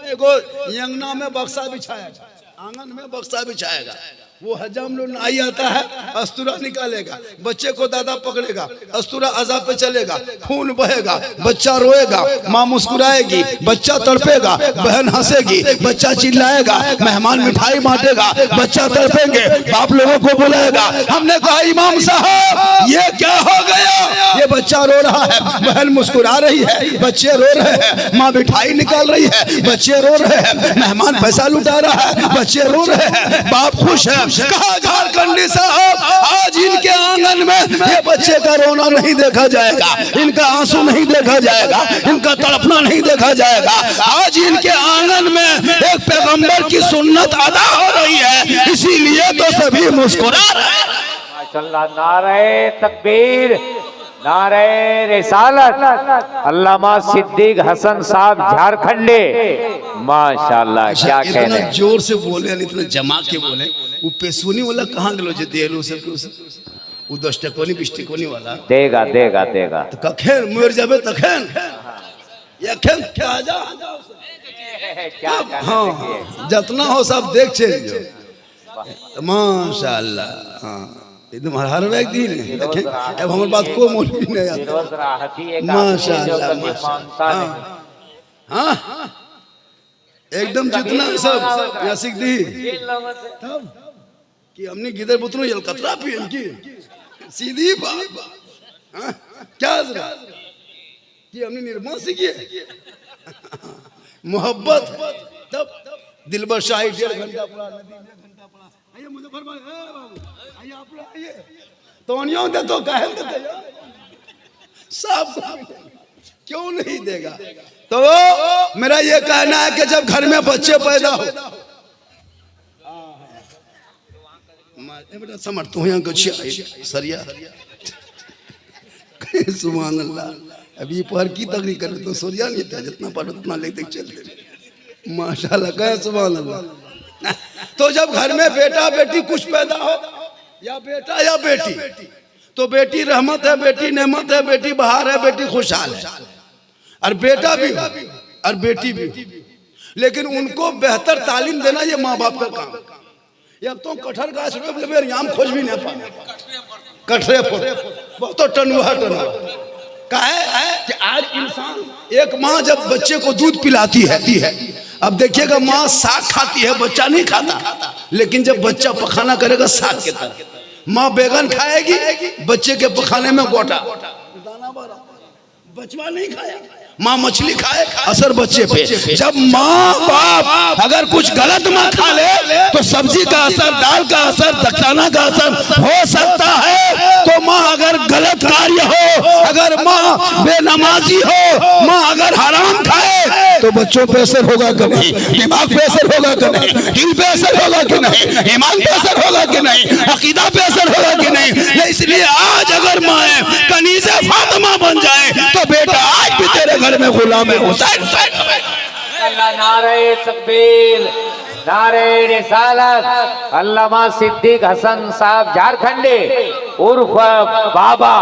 एगो यंगना में बक्सा बिछाएगा, आंगन में बक्सा बिछाएगा, वो हजम लो नहीं आता है, अस्तूरा निकालेगा, बच्चे को दादा पकड़ेगा, अस्तूरा अज़ाब पे चलेगा, खून बहेगा, बच्चा रोएगा, माँ मुस्कुराएगी, बच्चा तड़पेगा, बहन हंसेगी, बच्चा चिल्लाएगा, मेहमान मिठाई बांटेगा, बच्चा तड़पेंगे, बाप लोगों को बुलाएगा। हमने कहा इमाम साहब ये क्या हो गया? ये बच्चा रो रहा है, बहन मुस्कुरा रही है, बच्चे रो रहे हैं, माँ मिठाई निकाल रही है, बच्चे रो रहे हैं, मेहमान पैसा लुटा रहा है, बच्चे रो रहे हैं, बाप खुश है। कहा झारखंडी साहब आज इनके आंगन में ये बच्चे का रोना नहीं देखा जाएगा, इनका आंसू नहीं देखा जाएगा, इनका तड़पना नहीं देखा जाएगा। आज इनके आंगन में एक पैगंबर की सुन्नत अदा हो रही है, इसीलिए तो सभी मुस्कुरा रहे हैं। माशाअल्लाह, नारे तकबीर, नारे रिसालत। अल्लामा सिद्दीक हसन साहब झारखंडे, माशाअल्लाह क्या कहने। इतना जोर से बोले, इतना जमा के बोले, वो पेशुनी वाला कहाँ गलो जे देलो से वो 10 टकोनी 20 टकोनी वाला देगा देगा देगा तो कखेन मर जाबे तखेन यखेन क्या जा क्या हाँ जितना हो सब देख चल जो माशाअल्लाह। हाँ एकदम हर व्यक्ति ने देखे, अब हमारी बात को मोल भी नहीं आता। माशाअल्लाह माशाअल्लाह, हाँ एकदम जितना सब या सीख दी तब कि हमने गिदर बुतरो यल कतरा पी इनकी सीधी बात। हाँ क्या जरा कि हमने निर्माण सीखी है मोहब्बत, तब दिलबर शाही 1.5 घंटा पड़ा, नदी 1 घंटा पड़ा। आइए मुजफ्फर भाई, बाबू आइए, आप लोग आइए, तो दे तो कहे देते सब क्यों नहीं देगा। तो मेरा ये कहना है कि जब घर में बच्चे पैदा हो, बेटा समर्थ हो यहाँ कुछ सरिया सुभान अल्लाह। अभी पर की तकरीर करे तो सरिया नहीं था, जितना पर उतना लेते चलते माशाल्लाह कहे सुभान अल्लाह। तो जब घर में बेटा बेटी कुछ पैदा हो, या बेटा या बेटी, तो बेटी रहमत है, बेटी नेमत है, बेटी बहार है, बेटी खुशहाल है, और बेटा भी और बेटी भी। लेकिन उनको बेहतर तालीम देना ये माँ बाप का काम। ये अब तो कटहर का आम खोज भी नहीं पाए, कटरे बहुत टनुआ का है कि आज इंसान, एक माँ जब बच्चे को दूध पिलाती है, अब देखिएगा माँ साग खाती है, बच्चा नहीं खाता, लेकिन जब बच्चा पखाना करेगा साग के तरह, माँ बैगन खाएगी, बच्चे के पखाने में गोटा, बचवा नहीं खाया, माँ मछली खाए, असर बच्चे पे। जब माँ बाप अगर कुछ गलत माँ खा ले तो सब्जी का असर, दाल का असर, दखाना का असर हो सकता है। तो माँ अगर गलत कार्य हो, अगर माँ बेनमाजी हो, माँ अगर हराम खाए तो बच्चों पे असर होगा कि नहीं, दिमाग पे असर होगा कि नहीं, दिल पे असर होगा कि नहीं, ईमान पे असर होगा कि नहीं, अकीदा पे असर होगा कि नहीं। इसलिए आज अगर माँ कनीज़े फातिमा बन जाए तो बेटा आज भी तेरे घर में गुलाम हुसैन। नारे तकबीर, नारे रिसालत। अल्लामा सिद्दीक हसन साहब झारखंडे उर्फ बाबा।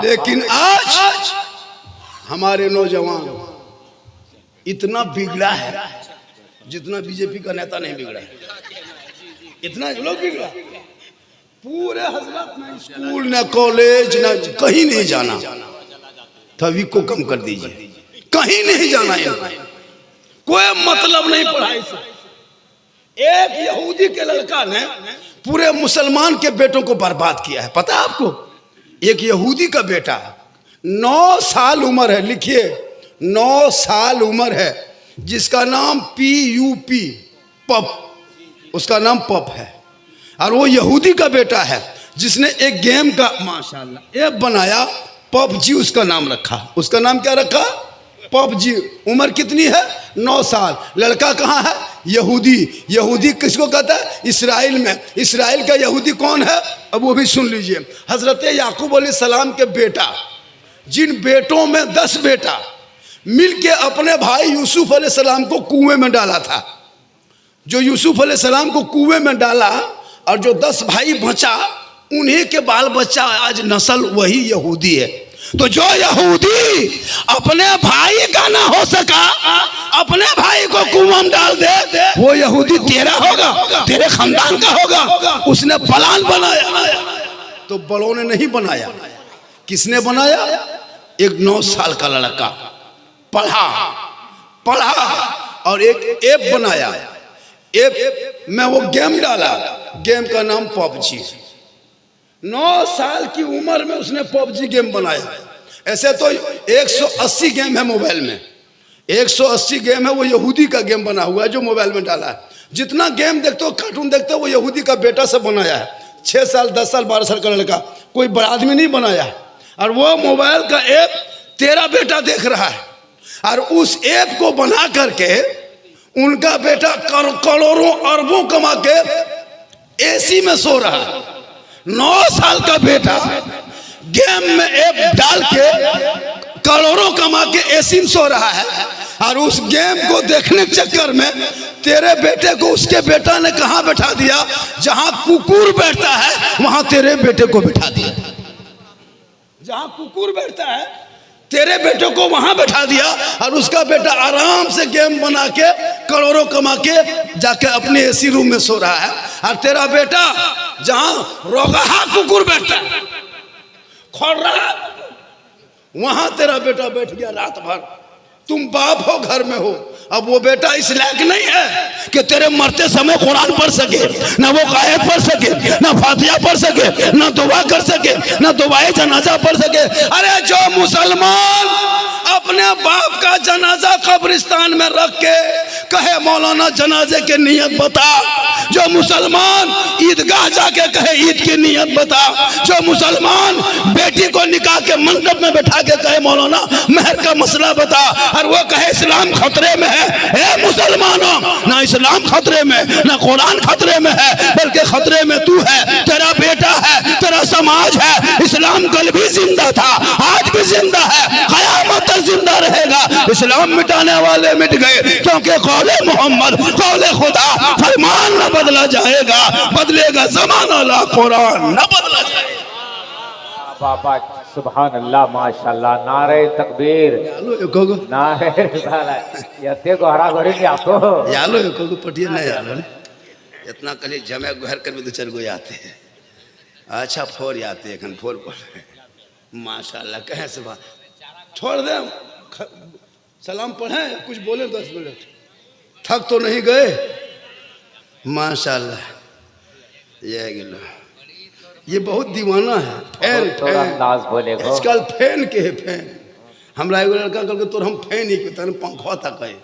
लेकिन आज हमारे नौजवान इतना बिगड़ा है जितना बीजेपी का नेता नहीं बिगड़ा है, इतना लोग बिगड़ा। पूरे हजरत न स्कूल न कॉलेज न कहीं नहीं जाना, तभी को कम कर दीजिए, कहीं नहीं जाना है, कोई मतलब नहीं पढ़ाई से। एक यहूदी के लड़का ने पूरे मुसलमान के बेटों को बर्बाद किया है, पता है आपको? एक यहूदी का बेटा 9 साल उम्र है, लिखिए 9 साल उम्र है, जिसका नाम PUP पप, उसका नाम पप है, और वो यहूदी का बेटा है जिसने एक गेम का माशाल्लाह ऐप बनाया, PUBG उसका नाम रखा। उसका नाम क्या रखा? PUBG। उम्र कितनी है? 9 साल। लड़का कहाँ है? यहूदी। यहूदी किसको कहता है? इसराइल में। इसराइल का यहूदी कौन है? अब वो भी सुन लीजिए। हजरत याकूब अलैहिस्सलाम के बेटा, जिन बेटों में 10 बेटा मिल के अपने भाई यूसुफ अलैहिस्सलाम को कुएं में डाला था, जो यूसुफ अलैहिस्सलाम को कुएं में डाला और जो 10 भाई बचा, उन्हीं के बाल बच्चा आज नस्ल वही यहूदी है। तो जो यहूदी अपने भाई का ना हो सका, अपने भाई को कुआं में डाल दे, वो यहूदी तेरा होगा, तेरे खानदान का होगा। उसने प्लान बनाया, तो बड़ों ने नहीं बनाया। किसने बनाया? एक 9 साल का लड़का पढ़ा और एक ऐप बनाया। ऐप में वो गेम डाला, गेम का नाम पबजी। 9 साल की उम्र में उसने पबजी गेम बनाया। ऐसे तो 180 गेम है मोबाइल में, 180 गेम है, वो यहूदी का गेम बना हुआ है जो मोबाइल में डाला है। जितना गेम देखते हो, कार्टून देखते हो, वो यहूदी का बेटा सब बनाया है। 6 साल 10 साल 12 साल का लड़का, कोई बड़ा आदमी नहीं बनाया है। और वो मोबाइल का ऐप तेरा बेटा देख रहा है, और उस ऐप को बना करके उनका बेटा करोड़ों अरबों कमा के एसी में सो रहा है। 9 साल का बेटा गेम में ऐप डाल के करोड़ों कमा के एसी में सो रहा है, और उस गेम को देखने के चक्कर में तेरे बेटे को उसके बेटा ने कहां बैठा दिया? जहां कुकुर बैठता है वहां तेरे बेटे को बैठा दिया। जहां कुकुर बैठता है तेरे बेटे को वहां बैठा दिया, और उसका बेटा आराम से गेम बना के करोड़ों कमा के जाके अपने एसी रूम में सो रहा है। और तेरा बेटा जहां रोगाहा कुकुर बैठता है, खोल रहा, वहां तेरा बेटा बैठ गया रात भर। तुम बाप हो, घर में हो, अब वो बेटा इस लायक नहीं है कि तेरे मरते समय कुरान पढ़ सके, ना वो आयत पढ़ सके, ना फातिहा पढ़ सके, ना दुआ कर सके, ना दुआए जनाजा पढ़ सके। अरे जो मुसलमान अपने बाप का जनाजा कब्रिस्तान में रख के कहे मौलाना जनाजे की नियत बता, जो मुसलमान ईदगाह जाके कहे ईद की नियत बता, जो मुसलमान बेटी को निकाह के मंडप में बैठा के कहे मौलाना मेहर का मसला बता, और वो कहे इस्लाम खतरे में है। ए मुसलमानों, ना इस्लाम खतरे में, ना कुरान खतरे में है, बल्कि खतरे में तू है, तेरा बेटा है, तेरा समाज है। इस्लाम कल भी जिंदा था, आज भी जिंदा है, क़यामत तक जिंदा रहेगा। इस्लाम मिटाने वाले मिट गए, क्योंकि कौले मोहम्मद, कौले खुदा, फरमान न बदला जाएगा, बदलेगा जमाना ला कुरान न बदला जाएगा। बाबा सुभान अल्लाह माशाल्लाह, नारे तकबीर, नारे रिसालत। यते को हरा घड़ी नहीं आपको यालो एको पटिया नहीं यालो ने इतना कली जमे घर कर में 2-4 गो आते हैं। अच्छा फोर आते हैं, खन फोर पर माशाल्लाह कहे सुबह छोड़ दे, सलाम पढ़े, कुछ बोले 10 मिनट, थक तो नहीं गए? माशाल्लाह। ये बहुत दीवाना है। फैन अंदाज बोलेगा आजकल फैन के है, फैन। हमरा एगो लड़का कहल तो हम फैन ही के पंखा था कहे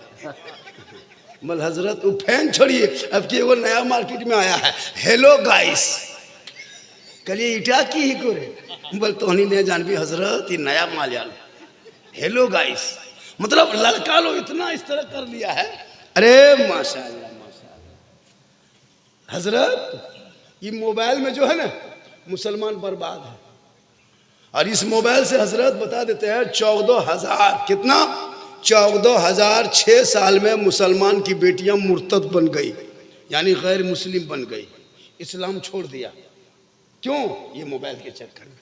मल हजरत वो फैन छोड़िए, अब कि एगो नया मार्केट में आया है, हेलो गाइस। कलिए इटा की ही करे, बोल तो नहीं जानबी हजरत, ये नया माल याल, हेलो गाइस। मतलब लड़का लोग इतना इस तरह कर लिया है। अरे माशाल्लाह माशाल्लाह हजरत, ये मोबाइल में जो है ना मुसलमान बर्बाद है। और इस मोबाइल से हजरत बता देते हैं 14,000, कितना 14,000 6 साल में मुसलमान की बेटियां मुर्तद बन गई, यानी गैर मुस्लिम बन गई, इस्लाम छोड़ दिया। क्यों? ये मोबाइल के चक्कर में।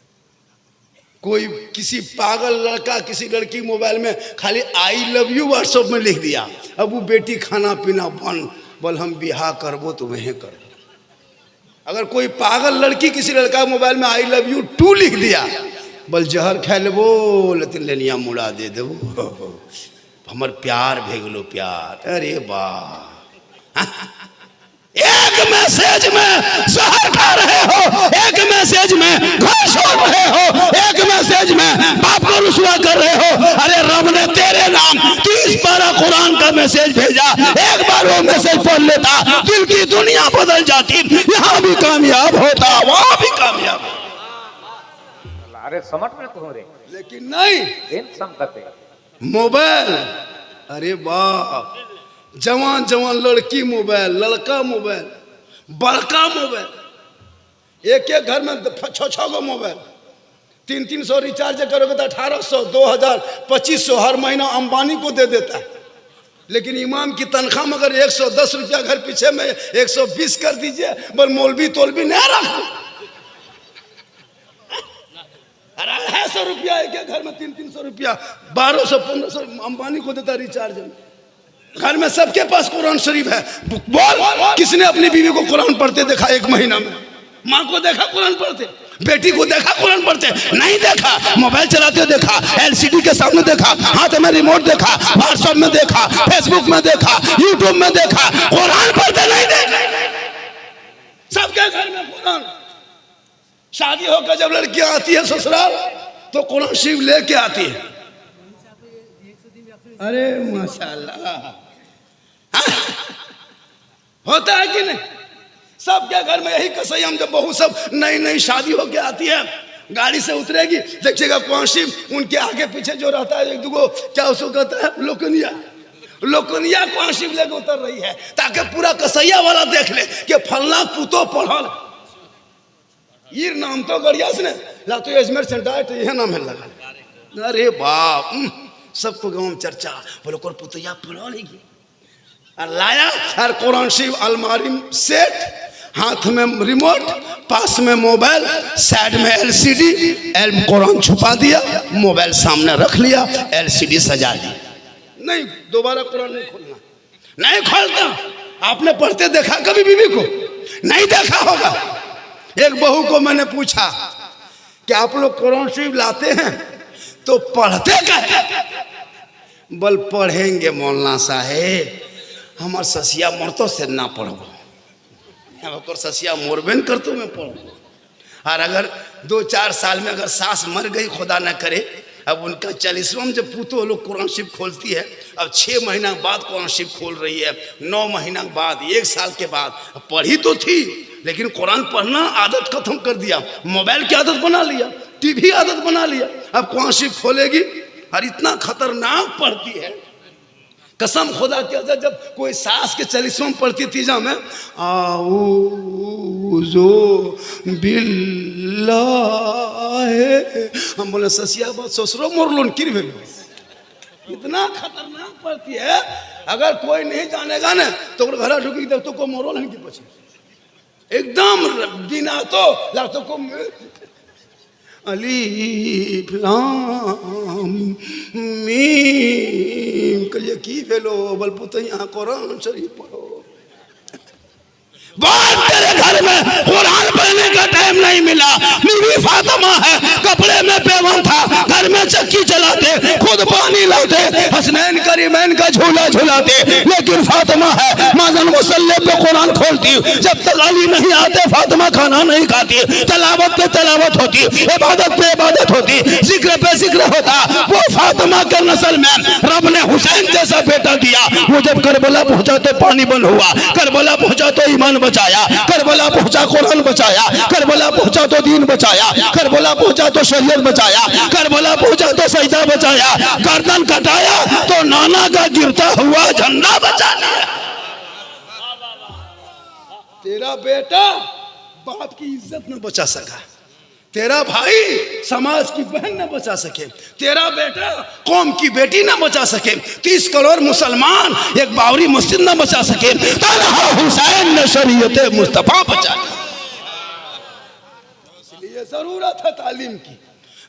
कोई किसी पागल लड़का किसी लड़की मोबाइल में खाली आई लव यू व्हाट्सएप में लिख दिया, अब वो बेटी खाना पीना बंद, बोल हम बिहार करबो तो वहीं करबो। अगर कोई पागल लड़की किसी लड़का मोबाइल में आई लव यू 2 लिख दिया, बोल जहर खा लेबो, लेकिन लेनिया मुड़ा दे देबो, हमर प्यार भेगलो प्यार। अरे वाह, एक मैसेज में जहर खा रहे हो, एक मैसेज में घर छोड़ रहे हो, एक मैसेज में बाप को रुसवा कर रहे हो। अरे रब ने तेरे नाम 30 पारा कुरान का मैसेज भेजा, एक बार वो मैसेज पढ़ लेता, दिल की दुनिया बदल जाती, यहाँ भी कामयाब होता, वहां भी कामयाब होता। अरे समझ में तो हो रहे, लेकिन नहीं, इन संकते मोबाइल। अरे वाह, जवान जवान लड़की मोबाइल, लड़का मोबाइल, बड़का मोबाइल, एक एक घर में 6-6 गो मोबाइल, 300 रिचार्ज करोगे तो 1800, 2000, 2500 हर महीना अंबानी को दे देता है। लेकिन इमाम की तनख्वाह में अगर 110 रुपया घर पीछे में 120 कर दीजिए, बोल मौलवी तोलवी नहीं रख, 250 रुपया एक एक घर में, 300 रुपया, 1200 1500 अंबानी को देता रिचार्ज में। घर में सबके पास कुरान शरीफ है। बोल, किसने अपनी बीवी को कुरान पढ़ते देखा 1 महीना में? माँ को देखा कुरान पढ़ते? बेटी को देखा कुरान पढ़ते? नहीं देखा। मोबाइल चलाते देखा, एलसीडी के सामने देखा, हाथ में रिमोट देखा, व्हाट्सएप में देखा, फेसबुक में देखा, यूट्यूब में देखा, कुरान पढ़ते नहीं देखा। सबके घर में कुरान। शादी होकर जब लड़कियां आती है ससुराल तो कुरान शरीफ लेके आती है। अरे माशाल्लाह, होता है कि नहीं? सबके घर में यही कसम। जब बहू सब नई नई शादी होके आती है, गाड़ी से उतरेगी, देखिएगा कुरान शरीफ उनके आगे पीछे जो रहता है, एक दुगो क्या उसको कहता है, लोकनिया कुरान शरीफ लेके उतर रही है, ताकि पूरा कसैया वाला देख ले कि फलना पुतो पढ़ल। ये नाम तो गड़िया से ला तो अजमेर सेंटर तो यह नाम है लगा। अरे बाप, सबको गाँव में चर्चा, बोलो कोर पुतैया पढ़ल है। लाया और कुरान शरीफ अलमारी सेट, हाथ में रिमोट, पास में मोबाइल, साइड में एलसीडी, कुरान छुपा दिया, मोबाइल सामने रख लिया, एलसीडी सजा दी। नहीं, दोबारा कुरान नहीं खोलना, नहीं खोलता। आपने पढ़ते देखा कभी बीवी को? नहीं देखा होगा। एक बहू को मैंने पूछा कि आप लोग कुरान शरीफ लाते हैं तो पढ़ते क्या? बल पढ़ेंगे मौलाना साहेब, हमार ससिया मरतो से ना पढ़ो, ससिया मोरबेन कर तो मैं पढ़ो। और अगर 2-4 साल में अगर सास मर गई, खुदा न करे, अब उनका 40वां जब पुतो लोग कुरान शरीफ खोलती है, अब 6 महीना बाद कुरान शरीफ खोल रही है, 9 महीना बाद, 1 साल के बाद। पढ़ी तो थी लेकिन कुरान पढ़ना आदत खत्म कर दिया, मोबाइल की आदत बना लिया, टीवी आदत बना लिया। अब कुरान शरीफ खोलेगी और इतना खतरनाक पढ़ती है, कसम खुदा के अगर जब कोई सास के 40वां पढ़ती थी जा में, आऊज़ो बिल्लाह, हम बोले ससिया बात ससुरो मोरलोन किर भेलो। इतना खतरनाक पढ़ती है, अगर कोई नहीं जानेगा ना तो घर ढुकी तो को मोरल है कि पछे एकदम बिना तो लातो को अलीफ लाम मीम कलिए की भेलो बल पुतैया कुरान शरीफ पढ़ो। बात तेरे घर में कुरान पढ़ने का टाइम नहीं मिला। बीवी फातिमा है, कपड़े में पेवन था, घर में चक्की चलाते, खुद पानी लाते, हसनैन करीमैन का झूला झूलाते, लेकिन फातिमा है माजन मुसल्ले पे कुरान खोलती। जब तक अली नहीं आते फातिमा खाना नहीं खाती, तलावत पे तलावत होती, इबादत पे इबादत होती, जिक्र पे जिक्र होता। वो फातिमा के नस्ल में रब ने हुसैन जैसा बेटा दिया। वो जब करबला पहुंचा तो पानी बंद हुआ, करबला पहुंचा तो ईमान बचाया, करबला पहुंचा कुरान बचाया, करबला पहुंचा तो दीन बचाया, करबला पहुंचा तो शरीयत बचाया, करबला पहुंचा तो सजदा बचाया, गर्दन कटाया तो नाना का गिरता हुआ झंडा बचा लिया। तेरा बेटा बाप की इज्जत न बचा सका, तेरा भाई समाज की बहन न बचा सके, तेरा बेटा कौम की बेटी न बचा सके, 30 करोड़ मुसलमान एक बावरी मस्जिद न बचा सके, तन्हा हुसैन ने शरीयत मुस्तफा बचा। इसलिए जरूरत है तालीम की,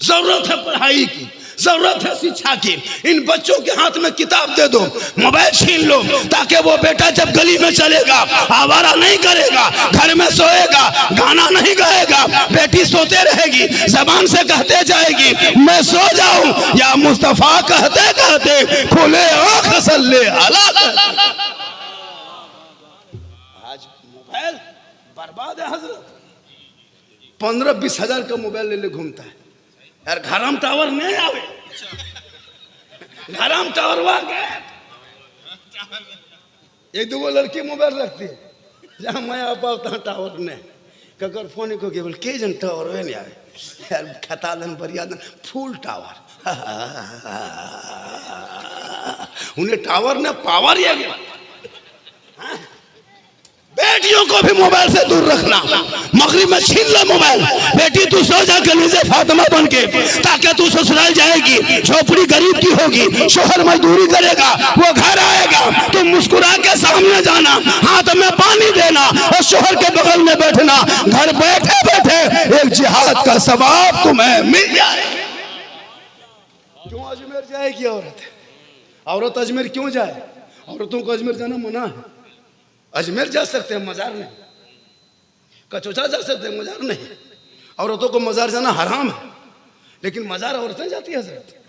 जरूरत है पढ़ाई की, जरूरत है शिक्षा की। इन बच्चों के हाथ में किताब दे दो, मोबाइल छीन लो, ताकि वो बेटा जब गली में चलेगा आवारा नहीं करेगा, घर में सोएगा, गाना नहीं गाएगा, बेटी सोते रहेगी, जबान से कहते जाएगी मैं सो जाऊं या मुस्तफा कहते कहते खुले आंख सल्ले अला। आज मोबाइल बर्बाद है हजरत। 15-20 हजार का मोबाइल ले ले घूमता है यार। घरम टावर नहीं आवे, घरम टावर वहां गए। एक दो लड़की मोबाइल रखती है, जहाँ मैं आ पाता टावर ने ककर फोन को केवल के जन टावर वे नहीं आवे यार। खता दन बढ़िया दन फुल टावर उन्हें टावर ने पावर या गया। बेटियों को भी मोबाइल से दूर रखना, मगरिब में छीन लो मोबाइल। बेटी तू सो जा कलीजे फातिमा बन के, ताकि तू ससुराल जाएगी, झोपड़ी गरीब की होगी, शोहर मजदूरी करेगा, वो घर आएगा, तुम मुस्कुरा के सामने जाना, हाथ में पानी देना और शोहर के बगल में बैठना। घर बैठे बैठे एक जिहाद का सवाब तुम्हें मिल जाए। क्यों अजमेर जाएगी औरत? औरत अजमेर क्यों जाए? औरतों को अजमेर जाना मना है। अजमेर जा सकते हैं, मजार नहीं। कचौचा जा सकते हैं, मजार नहीं। औरतों को मजार जाना हराम है, लेकिन मजार औरतें जाती है हजरत।